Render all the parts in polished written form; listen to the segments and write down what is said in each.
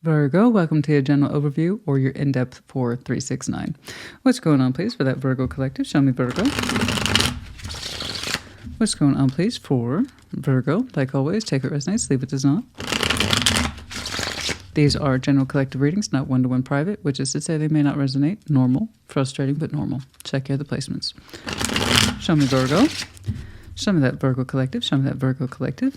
Virgo, welcome to your general overview or your in-depth for 369. What's going on, please, for that Virgo collective? Show me Virgo. What's going on, please, for Virgo? Like always, take it resonates, leave it does not. These are general collective readings, not one-to-one private, which is to say they may not resonate. Normal, frustrating, but normal. Check your other placements. Show me Virgo. Show me that Virgo collective. Show me that Virgo collective.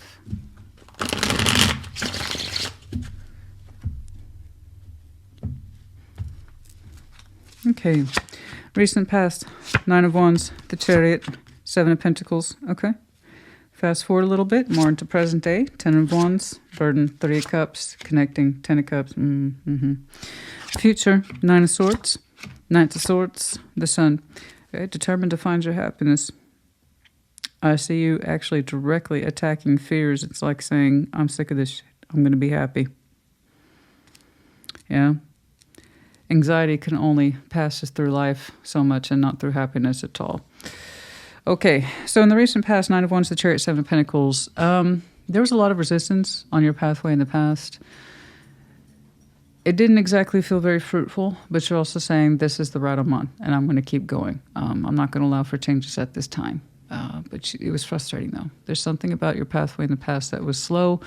Okay, recent past, 9 of Wands, the Chariot, 7 of Pentacles, okay. Fast forward a little bit, more into present day, 10 of Wands, Burden, 3 of Cups, connecting, 10 of Cups, Future, 9 of Swords, 9 of Swords, the Sun, okay, determined to find your happiness. I see you actually directly attacking fears. It's like saying, I'm sick of this shit, I'm going to be happy. Yeah. Anxiety can only pass us through life so much and not through happiness at all. Okay, so in the recent past, 9 of Wands, the Chariot, 7 of Pentacles, there was a lot of resistance on your pathway in the past. It didn't exactly feel very fruitful, but you're also saying this is the route I'm on and I'm going to keep going. I'm not going to allow for changes at this time. But it was frustrating, though. There's something about your pathway in the past that was slow.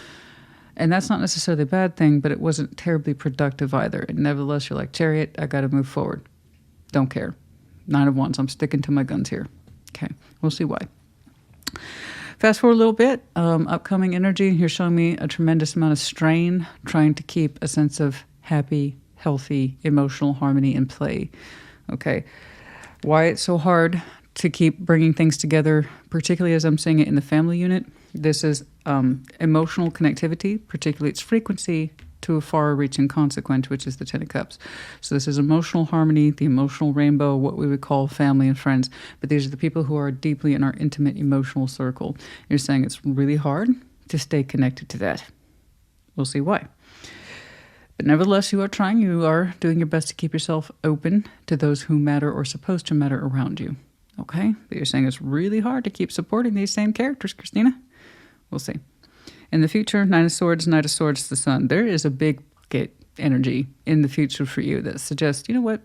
And that's not necessarily a bad thing, but it wasn't terribly productive either. And nevertheless, you're like, Chariot, I got to move forward. Don't care. 9 of Wands, I'm sticking to my guns here. Okay, we'll see why. Fast forward a little bit. Upcoming energy, you're showing me a tremendous amount of strain, trying to keep a sense of happy, healthy, emotional harmony in play. Okay, why it's so hard to keep bringing things together, particularly as I'm seeing it in the family unit. This is emotional connectivity, particularly its frequency to a far-reaching consequence, which is the 10 of Cups. So this is emotional harmony, the emotional rainbow, what we would call family and friends. But these are the people who are deeply in our intimate emotional circle. You're saying it's really hard to stay connected to that. We'll see why. But nevertheless, you are trying. You are doing your best to keep yourself open to those who matter or supposed to matter around you. Okay? But you're saying it's really hard to keep supporting these same characters, Christina. We'll see. In the future, 9 of Swords, Knight of Swords, the Sun. There is a big bucket energy in the future for you that suggests, you know what?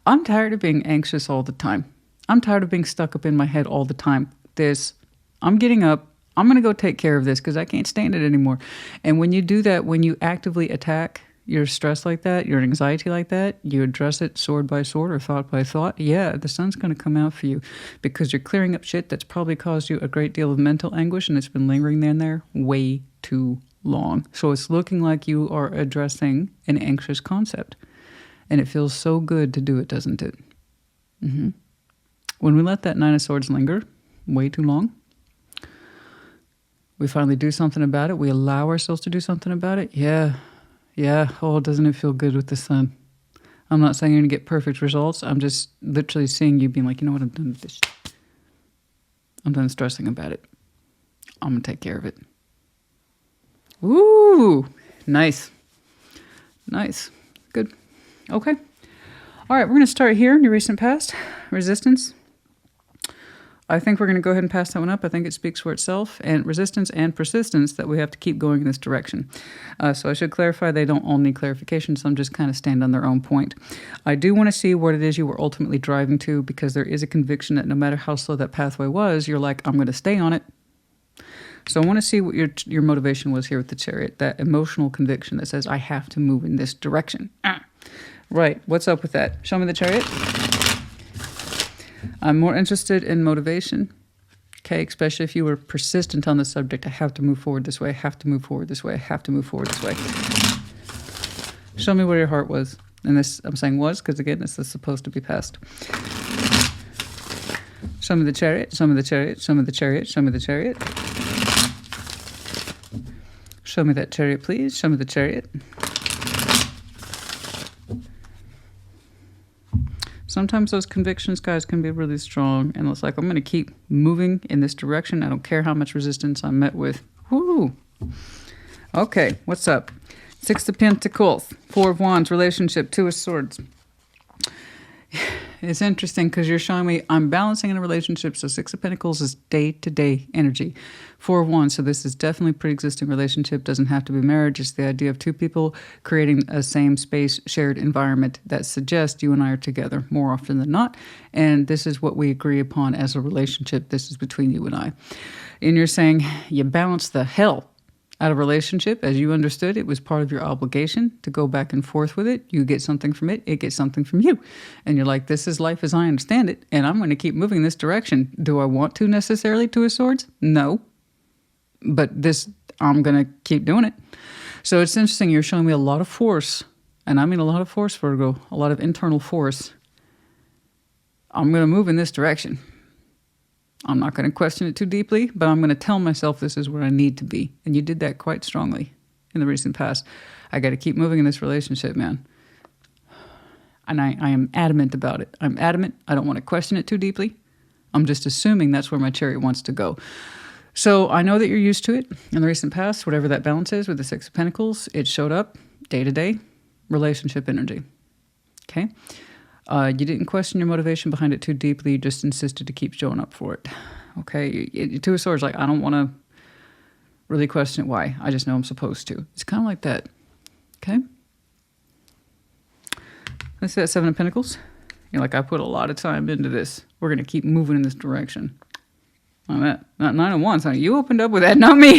I'm tired of being anxious all the time. I'm tired of being stuck up in my head all the time. I'm getting up. I'm going to go take care of this because I can't stand it anymore. And when you do that, when you actively attack your stress like that, your anxiety like that, you address it sword by sword or thought by thought, yeah, the sun's going to come out for you because you're clearing up shit that's probably caused you a great deal of mental anguish and it's been lingering there way too long. So it's looking like you are addressing an anxious concept. And it feels so good to do it, doesn't it? When we let that 9 of Swords linger way too long, we finally do something about it. We allow ourselves to do something about it. Yeah, oh, doesn't it feel good with the sun? I'm not saying you're going to get perfect results. I'm just literally seeing you being like, you know what, I'm done with this. I'm done stressing about it. I'm going to take care of it. Ooh, nice. Nice. Good. Okay. All right, we're going to start here in your recent past. Resistance. I think we're going to go ahead and pass that one up. I think it speaks for itself. And resistance and persistence that we have to keep going in this direction. So I should clarify, they don't all need clarification. Some just kind of stand on their own point. I do want to see what it is you were ultimately driving to because there is a conviction that no matter how slow that pathway was, you're like, I'm going to stay on it. So I want to see what your motivation was here with the Chariot. That emotional conviction that says, I have to move in this direction. Right. What's up with that? Show me the Chariot. I'm more interested in motivation, okay, especially if you were persistent on the subject. I have to move forward this way. I have to move forward this way. I have to move forward this way. Show me where your heart was. And this, I'm saying was, because again, this is supposed to be past. Show me the Chariot. Show me the Chariot. Show me the Chariot. Show me the Chariot. Show me that Chariot, please. Show me the Chariot. Sometimes those convictions, guys, can be really strong. And it's like, I'm going to keep moving in this direction. I don't care how much resistance I'm met with. Woo! Okay, what's up? 6 of Pentacles, 4 of Wands, relationship, 2 of Swords. It's interesting because you're showing me I'm balancing in a relationship. So 6 of Pentacles is day-to-day energy. 4 of Wands, so this is definitely pre-existing relationship. Doesn't have to be marriage. It's the idea of 2 people creating a same space, shared environment that suggests you and I are together more often than not. And this is what we agree upon as a relationship. This is between you and I. And you're saying you balance the hell out of relationship. As you understood, it was part of your obligation to go back and forth with it. You get something from it, it gets something from you. And you're like, this is life as I understand it, and I'm going to keep moving this direction. Do I want to necessarily, 2 of Swords? No. But this, I'm going to keep doing it. So it's interesting. You're showing me a lot of force, and I mean a lot of force, Virgo, a lot of internal force. I'm going to move in this direction. I'm not going to question it too deeply, but I'm going to tell myself this is where I need to be. And you did that quite strongly in the recent past. I got to keep moving in this relationship, man. And I am adamant about it. I'm adamant. I don't want to question it too deeply. I'm just assuming that's where my chariot wants to go. So I know that you're used to it in the recent past, whatever that balance is with the 6 of Pentacles. It showed up day-to-day relationship energy. Okay? You didn't question your motivation behind it too deeply. You just insisted to keep showing up for it. Okay? 2 of Swords, like, I don't want to really question it. Why? I just know I'm supposed to. It's kind of like that. Okay? Let's see that 7 of Pentacles. You're like, I put a lot of time into this. We're going to keep moving in this direction. On that, not 9 of Wands. Honey. You opened up with that, not me.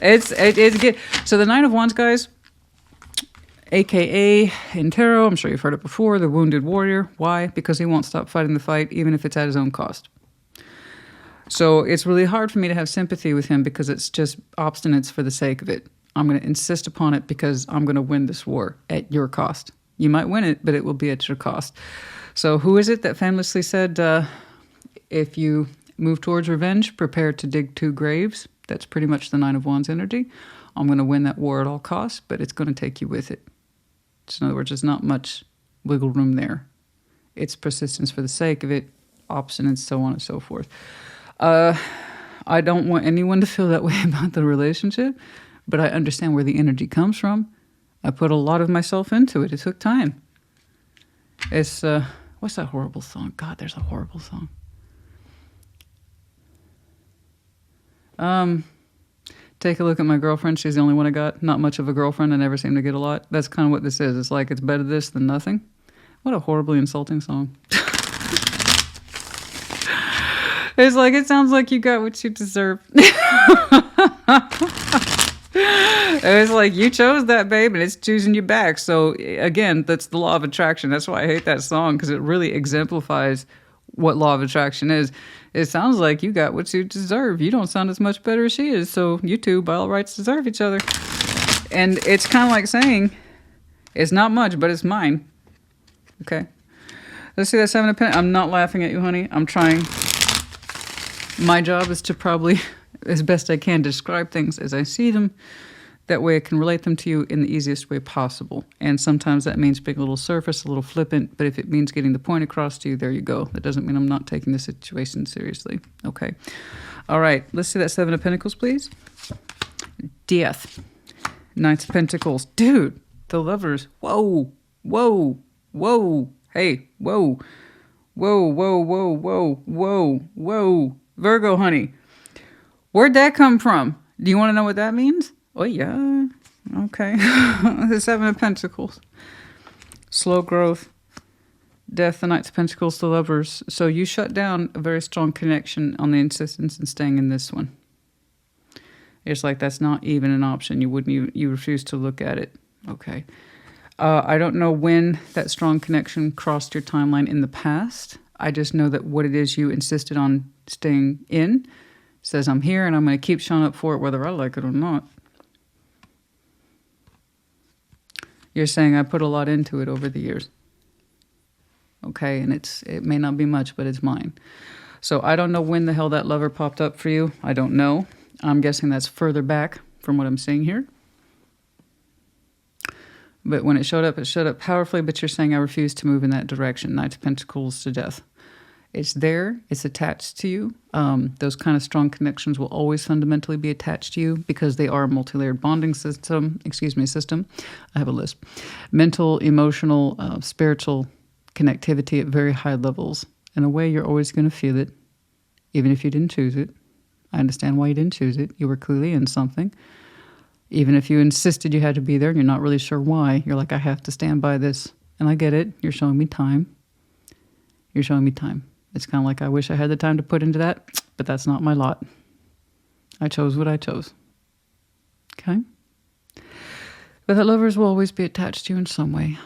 it's good. So the 9 of Wands, guys, AKA in tarot, I'm sure you've heard it before, the wounded warrior. Why? Because he won't stop fighting the fight, even if it's at his own cost. So it's really hard for me to have sympathy with him because it's just obstinance for the sake of it. I'm going to insist upon it because I'm going to win this war at your cost. You might win it, but it will be at your cost. So who is it that famously said, if you move towards revenge, prepare to dig 2 graves? That's pretty much the 9 of Wands energy. I'm going to win that war at all costs, but it's going to take you with it. So in other words, there's not much wiggle room there. It's persistence for the sake of it, obstinance, so on and so forth. I don't want anyone to feel that way about the relationship, but I understand where the energy comes from. I put a lot of myself into it. It took time. It's, what's that horrible song? God, there's a horrible song. Take a look at my girlfriend. She's the only one I got. Not much of a girlfriend. I never seem to get a lot. That's kind of what this is. It's like it's better this than nothing. What a horribly insulting song. It's like, it sounds like you got what you deserve. It's like, you chose that, babe, and it's choosing you back. So again, that's the law of attraction. That's why I hate that song, because it really exemplifies what law of attraction is. It sounds like you got what you deserve. You don't sound as much better as she is, so you two by all rights deserve each other. And it's kind of like saying, it's not much, but it's mine. Okay. Let's see that 7 of Pentacles. I'm not laughing at you, honey. I'm trying. My job is to probably, as best I can, describe things as I see them. That way I can relate them to you in the easiest way possible. And sometimes that means being a little surface, a little flippant, but if it means getting the point across to you, there you go. That doesn't mean I'm not taking the situation seriously. Okay. All right. Let's see that 7 of Pentacles, please. Death. 9 of Pentacles. Dude, the Lovers. Whoa, whoa, whoa. Hey, whoa, whoa, whoa, whoa, whoa, whoa, whoa. Virgo, honey. Where'd that come from? Do you want to know what that means? Oh, yeah. Okay. The 7 of Pentacles. Slow growth. Death, the Knights of Pentacles, the Lovers. So you shut down a very strong connection on the insistence in staying in this one. It's like that's not even an option. You refuse to look at it. Okay. I don't know when that strong connection crossed your timeline in the past. I just know that what it is you insisted on staying in says I'm here and I'm going to keep showing up for it whether I like it or not. You're saying I put a lot into it over the years. Okay, and it may not be much, but it's mine. So I don't know when the hell that lover popped up for you. I don't know. I'm guessing that's further back from what I'm seeing here. But when it showed up powerfully, but you're saying I refuse to move in that direction. Knight of Pentacles to Death. It's there. It's attached to you. Those kind of strong connections will always fundamentally be attached to you because they are a multi-layered bonding system. I have a list. Mental, emotional, spiritual connectivity at very high levels. In a way, you're always going to feel it, even if you didn't choose it. I understand why you didn't choose it. You were clearly in something. Even if you insisted you had to be there and you're not really sure why, you're like, I have to stand by this. And I get it. You're showing me time. You're showing me time. It's kind of like, I wish I had the time to put into that, but that's not my lot. I chose what I chose. Okay? But that lovers will always be attached to you in some way,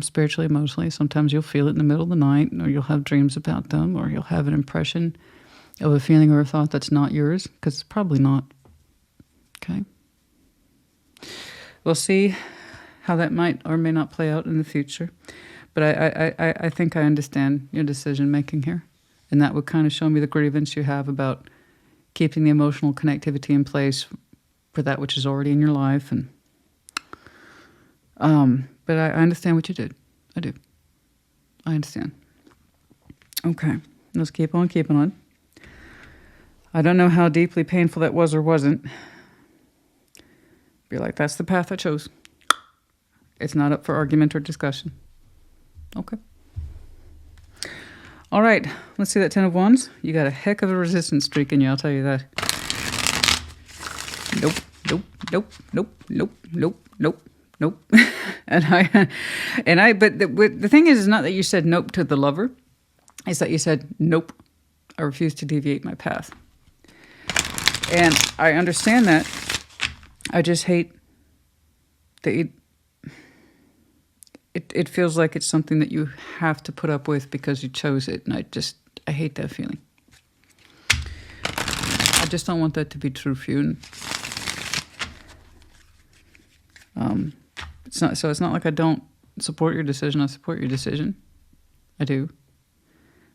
spiritually, emotionally. Sometimes you'll feel it in the middle of the night, or you'll have dreams about them, or you'll have an impression of a feeling or a thought that's not yours, because it's probably not. Okay? We'll see how that might or may not play out in the future. But I think I understand your decision making here. And that would kind of show me the grievance you have about keeping the emotional connectivity in place for that which is already in your life. And but I understand what you did. I do. I understand. Okay. Let's keep on keeping on. I don't know how deeply painful that was or wasn't. Be like, that's the path I chose. It's not up for argument or discussion. Okay. All right. Let's see that 10 of Wands. You got a heck of a resistance streak in you, I'll tell you that. Nope, nope, nope, nope, nope, nope, nope, nope. But the thing is not that you said nope to the lover. It's that you said, nope, I refuse to deviate my path. And I understand that. I just hate that it feels like it's something that you have to put up with because you chose it. And I hate that feeling. I just don't want that to be true for you. And, it's not like I don't support your decision. I support your decision. I do.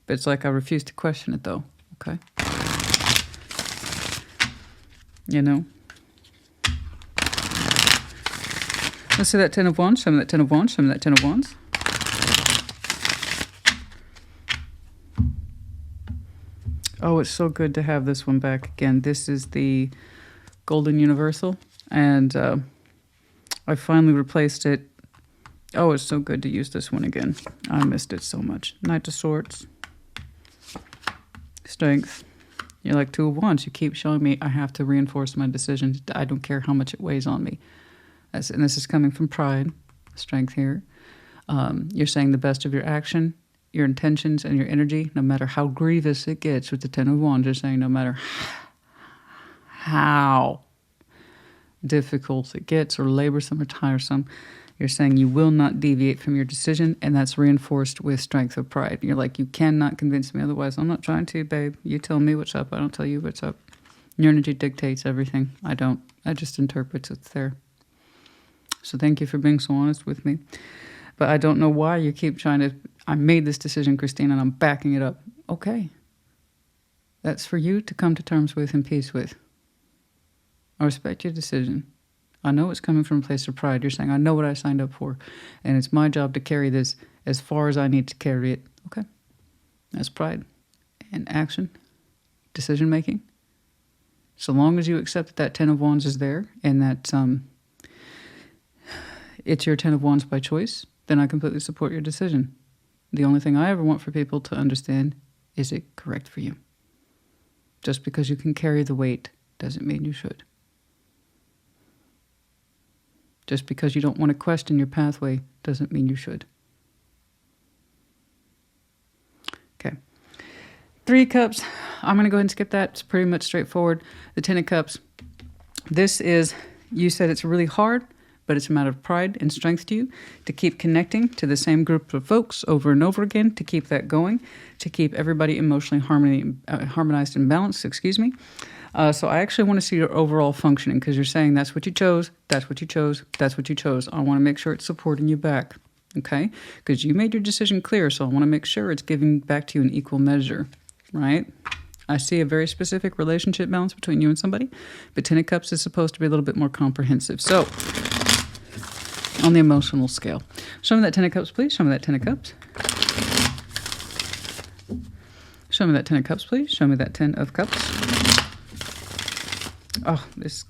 But it's like I refuse to question it, though. Okay? You know? Let's see that 10 of Wands. Show me that 10 of Wands. Show me that 10 of Wands. Oh, it's so good to have this one back again. This is the Golden Universal. And I finally replaced it. Oh, it's so good to use this one again. I missed it so much. Knight of Swords. Strength. You're like 2 of Wands. You keep showing me I have to reinforce my decision. I don't care how much it weighs on me. And this is coming from pride, strength here. You're saying the best of your action, your intentions, and your energy, no matter how grievous it gets with the 10 of Wands. You're saying no matter how difficult it gets or laborsome or tiresome, you're saying you will not deviate from your decision, and that's reinforced with strength of pride. You're like, you cannot convince me otherwise. I'm not trying to, babe. You tell me what's up. I don't tell you what's up. Your energy dictates everything. I don't. I just interpret what's there. So thank you for being so honest with me. But I don't know why you keep trying to... I made this decision, Christina, and I'm backing it up. Okay. That's for you to come to terms with and peace with. I respect your decision. I know it's coming from a place of pride. You're saying, I know what I signed up for, and it's my job to carry this as far as I need to carry it. Okay. That's pride and action, decision-making. So long as you accept that that 10 of Wands is there and that... it's your 10 of Wands by choice, then I completely support your decision. The only thing I ever want for people to understand is it correct for you. Just because you can carry the weight doesn't mean you should. Just because you don't want to question your pathway doesn't mean you should. Okay. 3 Cups. I'm going to go ahead and skip that. It's pretty much straightforward. The 10 of Cups. This is, you said it's really hard, but it's a matter of pride and strength to you to keep connecting to the same group of folks over and over again, to keep that going, to keep everybody emotionally harmonized and balanced, So I actually want to see your overall functioning, because you're saying that's what you chose, that's what you chose, that's what you chose. I want to make sure it's supporting you back, okay? Because you made your decision clear, so I want to make sure it's giving back to you in equal measure, right? I see a very specific relationship balance between you and somebody, but 10 of Cups is supposed to be a little bit more comprehensive. So... on the emotional scale. Show me that 10 of Cups, please. Show me that 10 of Cups. Show me that 10 of Cups, please. Show me that 10 of Cups. Oh, this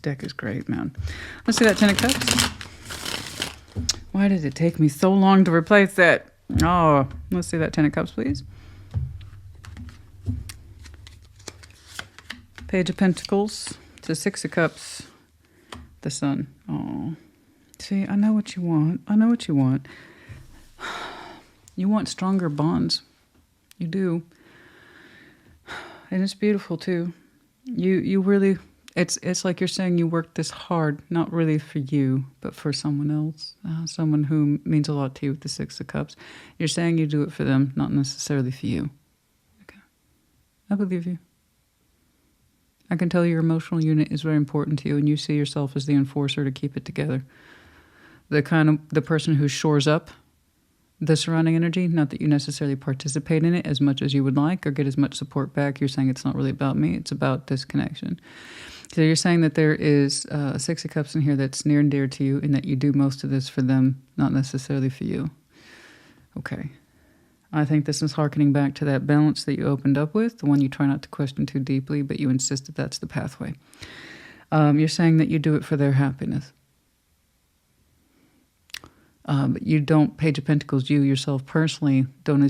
deck is great, man. Let's see that 10 of Cups. Why did it take me so long to replace that? Oh, let's see that 10 of Cups, please. Page of Pentacles to 6 of Cups. The Sun. Oh, see, I know what you want. I know what you want. You want stronger bonds. You do. And it's beautiful too. You really, it's like you're saying you worked this hard, not really for you, but for someone else, someone who means a lot to you with the 6 of Cups. You're saying you do it for them, not necessarily for you. Okay. I believe you. I can tell your emotional unit is very important to you, and you see yourself as the enforcer to keep it together. The person who shores up the surrounding energy, not that you necessarily participate in it as much as you would like or get as much support back. You're saying it's not really about me, it's about this connection. So you're saying that there is a 6 of Cups in here that's near and dear to you, and that you do most of this for them, not necessarily for you. Okay. I think this is harkening back to that balance that you opened up with, the one you try not to question too deeply, but you insist that that's the pathway. You're saying that you do it for their happiness. But you don't, Page of Pentacles, you yourself personally don't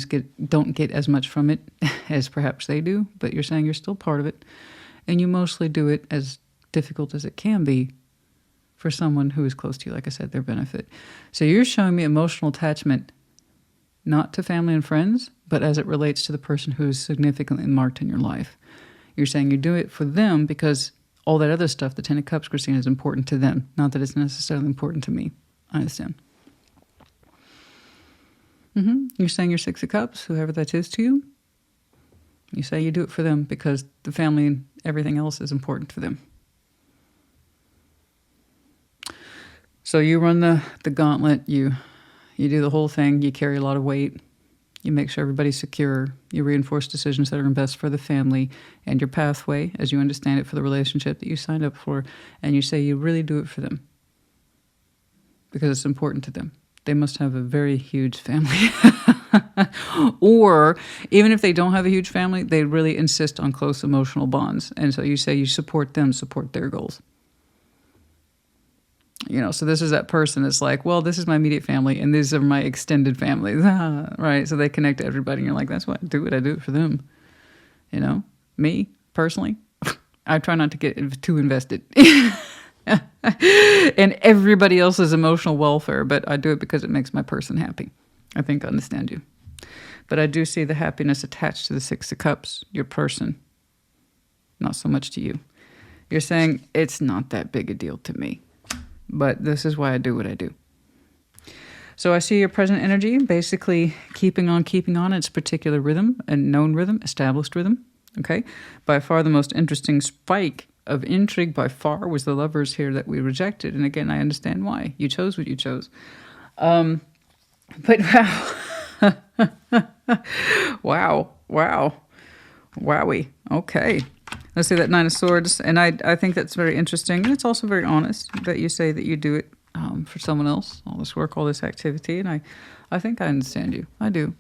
get as much from it as perhaps they do, but you're saying you're still part of it, and you mostly do it, as difficult as it can be, for someone who is close to you, like I said, their benefit. So you're showing me emotional attachment, not to family and friends, but as it relates to the person who is significantly marked in your life. You're saying you do it for them because all that other stuff, the 10 of Cups, Christina, is important to them, not that it's necessarily important to me. I understand. You're saying your 6 of Cups, whoever that is to you, you say you do it for them because the family and everything else is important for them. So you run the gauntlet, you do the whole thing, you carry a lot of weight, you make sure everybody's secure, you reinforce decisions that are best for the family and your pathway, as you understand it, for the relationship that you signed up for, and you say you really do it for them because it's important to them. They must have a very huge family. Or even if they don't have a huge family, they really insist on close emotional bonds. And so you say you support them, support their goals. You know, so this is that person that's like, well, this is my immediate family and these are my extended families. Right? So they connect to everybody and you're like, that's what I do it for them. You know, me personally, I try not to get too invested. And everybody else's emotional welfare, but I do it because it makes my person happy. I think I understand you. But I do see the happiness attached to the 6 of Cups, your person, not so much to you. You're saying it's not that big a deal to me, but this is why I do what I do. So I see your present energy basically keeping on its particular rhythm, a known rhythm, established rhythm. Okay, by far the most interesting spike of intrigue by far was the Lovers here that we rejected. And again, I understand why. You chose what you chose. But wow. Wowie. Okay. Let's see that 9 of Swords. And I think that's very interesting. And it's also very honest that you say that you do it for someone else, all this work, all this activity. And I think I understand you. I do.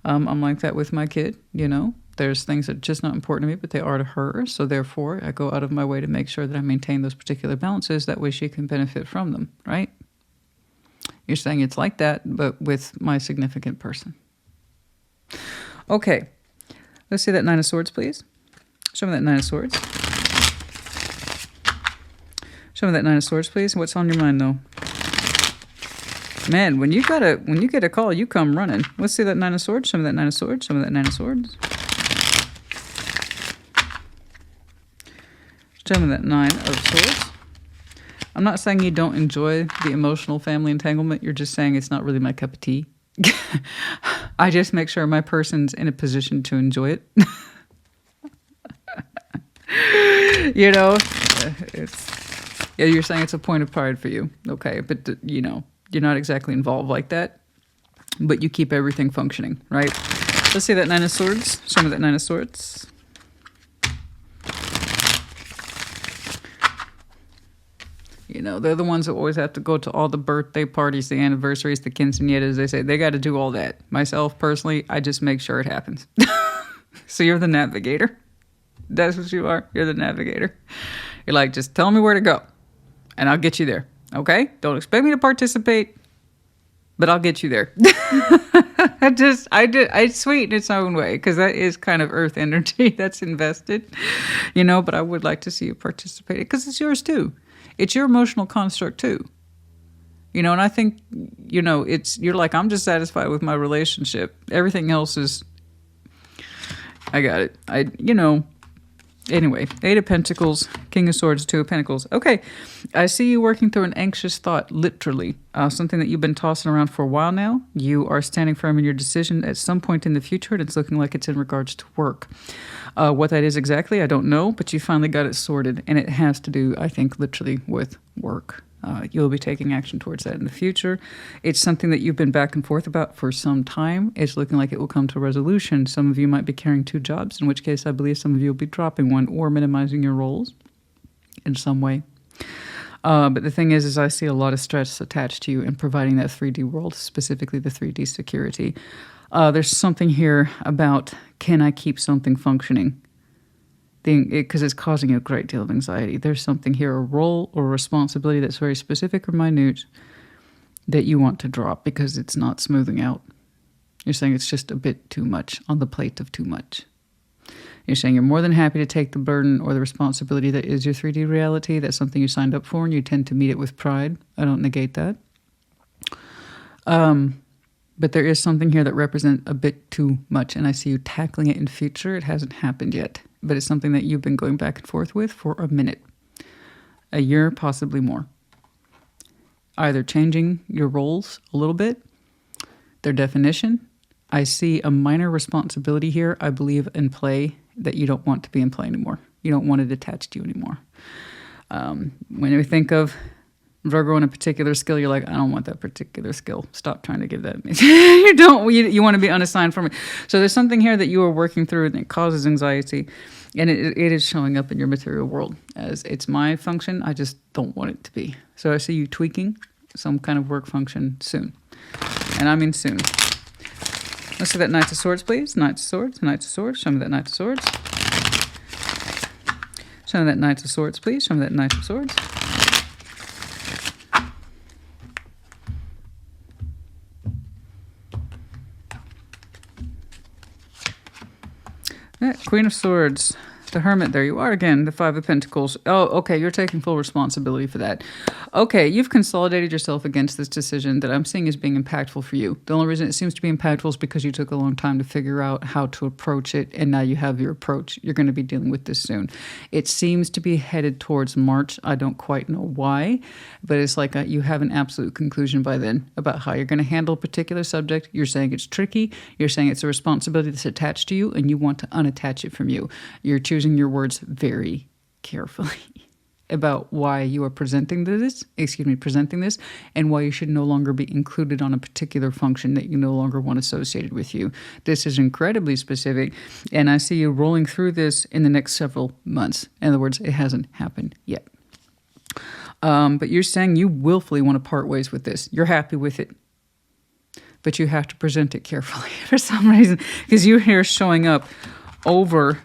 I'm like that with my kid, you know. There's things that are just not important to me, but they are to her. So therefore, I go out of my way to make sure that I maintain those particular balances. That way she can benefit from them, right? You're saying it's like that, but with my significant person. Okay. Let's see that 9 of Swords, please. Show me that 9 of Swords. Show me that 9 of Swords, please. What's on your mind, though? Man, when you get a call, you come running. Let's see that 9 of Swords. Show me that 9 of Swords. Show me that 9 of Swords. Show me that 9 of Swords. I'm not saying you don't enjoy the emotional family entanglement. You're just saying it's not really my cup of tea. I just make sure my person's in a position to enjoy it. You know, you're saying it's a point of pride for you. Okay, but you know, you're not exactly involved like that, but you keep everything functioning, right? Let's see that 9 of Swords. Show me that 9 of Swords. You know, they're the ones that always have to go to all the birthday parties, the anniversaries, the quinceañeras. They say they got to do all that. Myself, personally, I just make sure it happens. So you're the navigator. That's what you are. You're the navigator. You're like, just tell me where to go, and I'll get you there. Okay? Don't expect me to participate. but I'll get you there. I sweeten its own way because that is kind of earth energy that's invested, you know, but I would like to see you participate because it's yours too. It's your emotional construct too. You know, and I think, you know, you're like, I'm just satisfied with my relationship. Everything else is, I got it. Anyway, 8 of Pentacles, King of Swords, 2 of Pentacles. Okay, I see you working through an anxious thought, literally. Something that you've been tossing around for a while now. You are standing firm in your decision at some point in the future, and it's looking like it's in regards to work. What that is exactly, I don't know, but you finally got it sorted, and it has to do, I think, literally with work. You'll be taking action towards that in the future. It's something that you've been back and forth about for some time. It's looking like it will come to a resolution. Some of you might be carrying 2 jobs, in which case I believe some of you will be dropping one or minimizing your roles in some way. But the thing is I see a lot of stress attached to you in providing that 3D world, specifically the 3D security. There's something here about, can I keep something functioning? Because it's causing you a great deal of anxiety. There's something here, a role or a responsibility that's very specific or minute that you want to drop because it's not smoothing out. You're saying it's just a bit too much, on the plate of too much. You're saying you're more than happy to take the burden or the responsibility that is your 3D reality. That's something you signed up for and you tend to meet it with pride. I don't negate that. But there is something here that represents a bit too much, and I see you tackling it in future. It hasn't happened yet, but it's something that you've been going back and forth with for a minute, a year, possibly more. Either changing your roles a little bit, their definition. I see a minor responsibility here, I believe, in play that you don't want to be in play anymore. You don't want it attached to you anymore. When we think of Virgo in a particular skill, you're like, I don't want that particular skill. Stop trying to give that. You want to be unassigned from it. So there's something here that you are working through and it causes anxiety. And it is showing up in your material world as it's my function. I just don't want it to be. So I see you tweaking some kind of work function soon. And I mean soon. Let's see that Knight of Swords, please. Knight of Swords, Knight of Swords. Show me that Knight of Swords. Show me that Knight of Swords, please. Show me that Knight of Swords. Queen of Swords, the Hermit, there you are again, the 5 of Pentacles. Oh, okay, you're taking full responsibility for that. Okay, you've consolidated yourself against this decision that I'm seeing as being impactful for you. The only reason it seems to be impactful is because you took a long time to figure out how to approach it, and now you have your approach. You're going to be dealing with this soon. It seems to be headed towards March. I don't quite know why, but it's like you have an absolute conclusion by then about how you're going to handle a particular subject. You're saying it's tricky. You're saying it's a responsibility that's attached to you, and you want to unattach it from you. You're choosing your words very carefully about why you are presenting this, and why you should no longer be included on a particular function that you no longer want associated with you. This is incredibly specific, and I see you rolling through this in the next several months. In other words, it hasn't happened yet. But you're saying you willfully want to part ways with this. You're happy with it, but you have to present it carefully for some reason, because you're here showing up over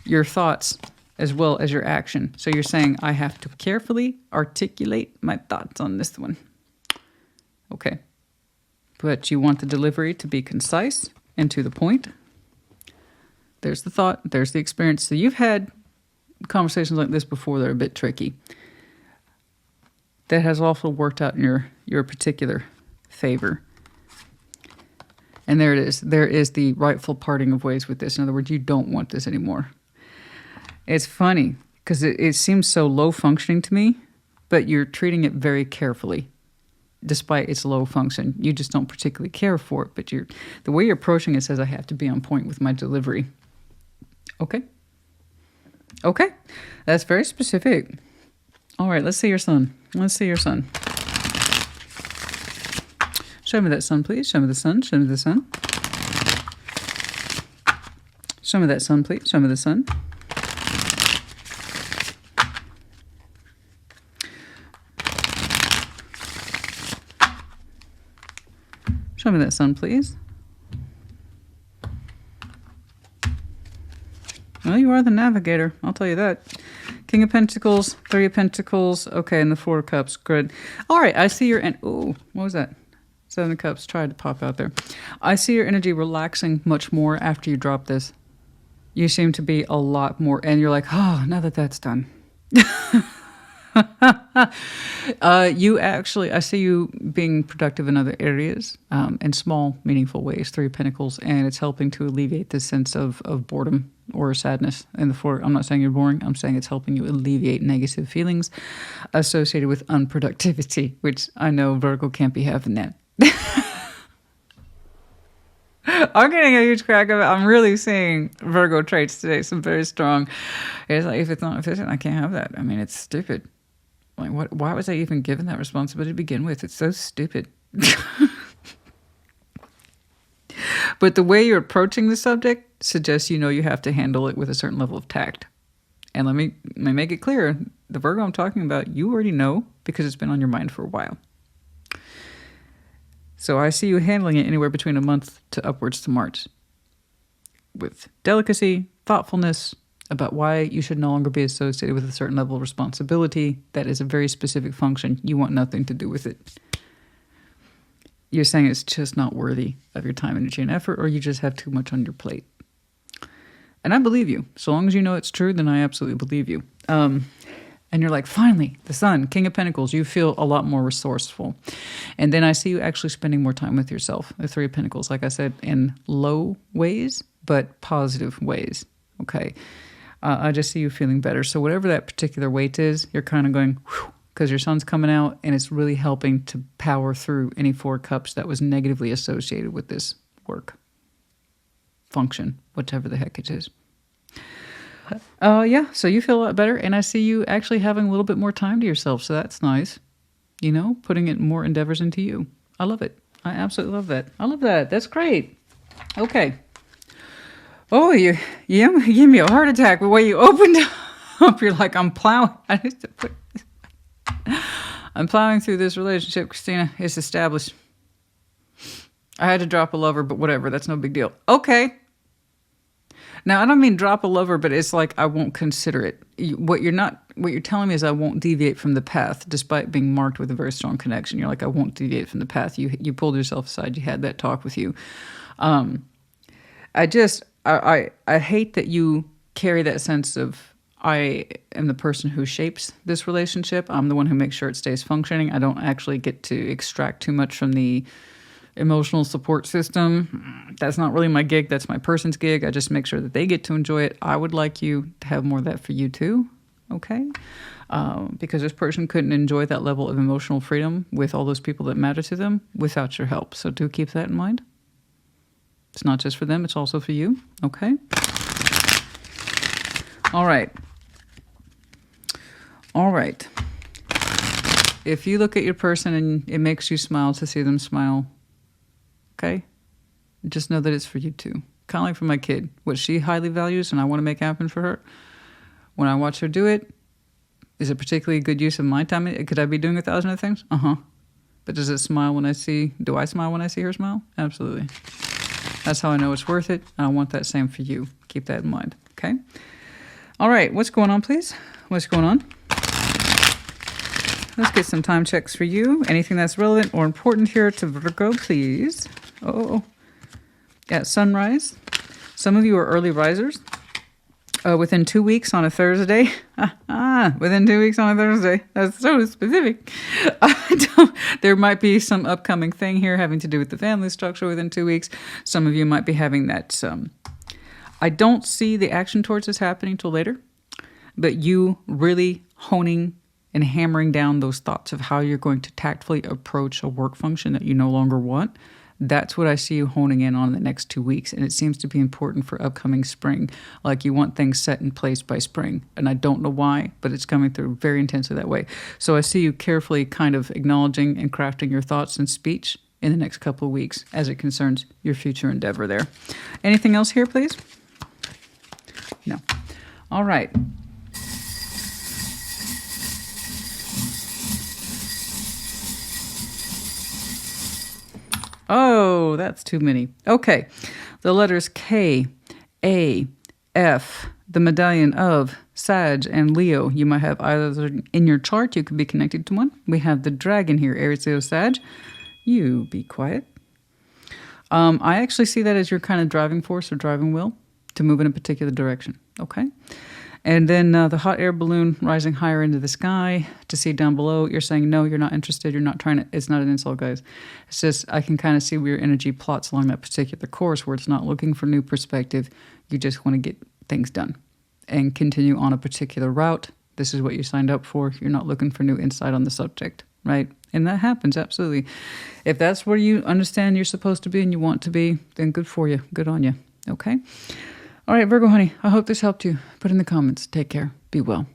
your thoughts as well as your action. So you're saying, I have to carefully articulate my thoughts on this one. Okay. But you want the delivery to be concise and to the point. There's the thought, there's the experience. So you've had conversations like this before that are a bit tricky. That has also worked out in your particular favor. And there it is. There is the rightful parting of ways with this. In other words, you don't want this anymore. It's funny because it seems so low functioning to me, but you're treating it very carefully despite its low function. You just don't particularly care for it, but the way you're approaching it says I have to be on point with my delivery. Okay. Okay. That's very specific. All right, let's see your sun. Let's see your sun. Show me that sun, please. Show me the sun. Show me the sun. Show me that sun, please. Show me the sun. Show me that sun, please. Well, you are the Navigator. I'll tell you that. King of Pentacles, 3 of Pentacles. Okay, and the 4 of Cups. Good. All right, I see your... Oh, what was that? Seven of Cups tried to pop out there. I see your energy relaxing much more after you drop this. You seem to be a lot more, and you're like, oh, now that that's done. You actually, I see you being productive in other areas, in small, meaningful ways. Three of Pentacles, and it's helping to alleviate this sense of boredom or sadness. And I'm not saying you're boring. I'm saying it's helping you alleviate negative feelings associated with unproductivity, which I know Virgo can't be having that. I'm getting a huge crack of it. I'm really seeing Virgo traits today, some very strong. It's like, if it's not efficient, I can't have that. I mean, it's stupid. Like, what? Why was I even given that responsibility to begin with? It's so stupid. But the way you're approaching the subject suggests you know you have to handle it with a certain level of tact. And let me make it clear, the Virgo I'm talking about, you already know because it's been on your mind for a while. So I see you handling it anywhere between a month to upwards to March. With delicacy, thoughtfulness, about why you should no longer be associated with a certain level of responsibility. That is a very specific function. You want nothing to do with it. You're saying it's just not worthy of your time, energy, and effort, or you just have too much on your plate. And I believe you. So long as you know it's true, then I absolutely believe you. And you're like, finally, the Sun, King of Pentacles, you feel a lot more resourceful. And then I see you actually spending more time with yourself. The Three of Pentacles, like I said, in low ways, but positive ways. Okay. I just see you feeling better. So whatever that particular weight is, you're kind of going, because your Sun's coming out and it's really helping to power through any Four of Cups that was negatively associated with this work, function, whatever the heck it is. Yeah, so you feel a lot better, and I see you actually having a little bit more time to yourself, so that's nice. You know, putting it more endeavors into you. I love it. I absolutely love that. I love that. That's great. Okay. Oh, you give me a heart attack the way you opened up. You're like, I'm plowing. I'm plowing through this relationship, Christina. It's established. I had to drop a lover, but whatever. That's no big deal. Okay. Now, I don't mean drop a lover, but it's like I won't consider it. What you're telling me is I won't deviate from the path, despite being marked with a very strong connection. You're like, I won't deviate from the path. You pulled yourself aside. You had that talk with you. I hate that you carry that sense of I am the person who shapes this relationship. I'm the one who makes sure it stays functioning. I don't actually get to extract too much from the emotional support system. That's not really my gig. That's my person's gig. I just make sure that they get to enjoy it. I would like you to have more of that for you too. Okay? Because this person couldn't enjoy that level of emotional freedom with all those people that matter to them without your help. So do keep that in mind. It's not just for them. It's also for you. Okay? All right. All right. If you look at your person and it makes you smile to see them smile, okay? Just know that it's for you too. Kind of like for my kid. What she highly values and I want to make happen for her. When I watch her do it, is it particularly good use of my time? Could I be doing 1,000 other things? Uh-huh. But do I smile when I see her smile? Absolutely. That's how I know it's worth it. And I want that same for you. Keep that in mind. Okay? All right. What's going on, please? What's going on? Let's get some time checks for you. Anything that's relevant or important here to Virgo, please. Oh, at sunrise. Some of you are early risers. Within 2 weeks on a Thursday. Within 2 weeks on a Thursday. That's so specific. There might be some upcoming thing here having to do with the family structure within 2 weeks. Some of you might be having that. I don't see the action towards this happening till later. But you really honing and hammering down those thoughts of how you're going to tactfully approach a work function that you no longer want. That's what I see you honing in on the next 2 weeks. And it seems to be important for upcoming spring. Like you want things set in place by spring. And I don't know why, but it's coming through very intensely that way. So I see you carefully kind of acknowledging and crafting your thoughts and speech in the next couple of weeks as it concerns your future endeavor there. Anything else here, please? No. All right. Oh, that's too many. Okay. The letters K, A, F, the medallion of Sag and Leo. You might have either in your chart. You could be connected to one. We have the dragon here, Aries, Leo, Sag. You be quiet. I actually see that as your kind of driving force or driving will to move in a particular direction. Okay. And then the hot air balloon rising higher into the sky to see down below. You're saying, no, you're not interested. You're not trying to. It's not an insult, guys. It's just I can kind of see where your energy plots along that particular course where it's not looking for new perspective. You just want to get things done and continue on a particular route. This is what you signed up for. You're not looking for new insight on the subject, right? And that happens, absolutely. If that's where you understand you're supposed to be and you want to be, then good for you. Good on you. Okay? All right, Virgo honey, I hope this helped you. Put in the comments. Take care. Be well.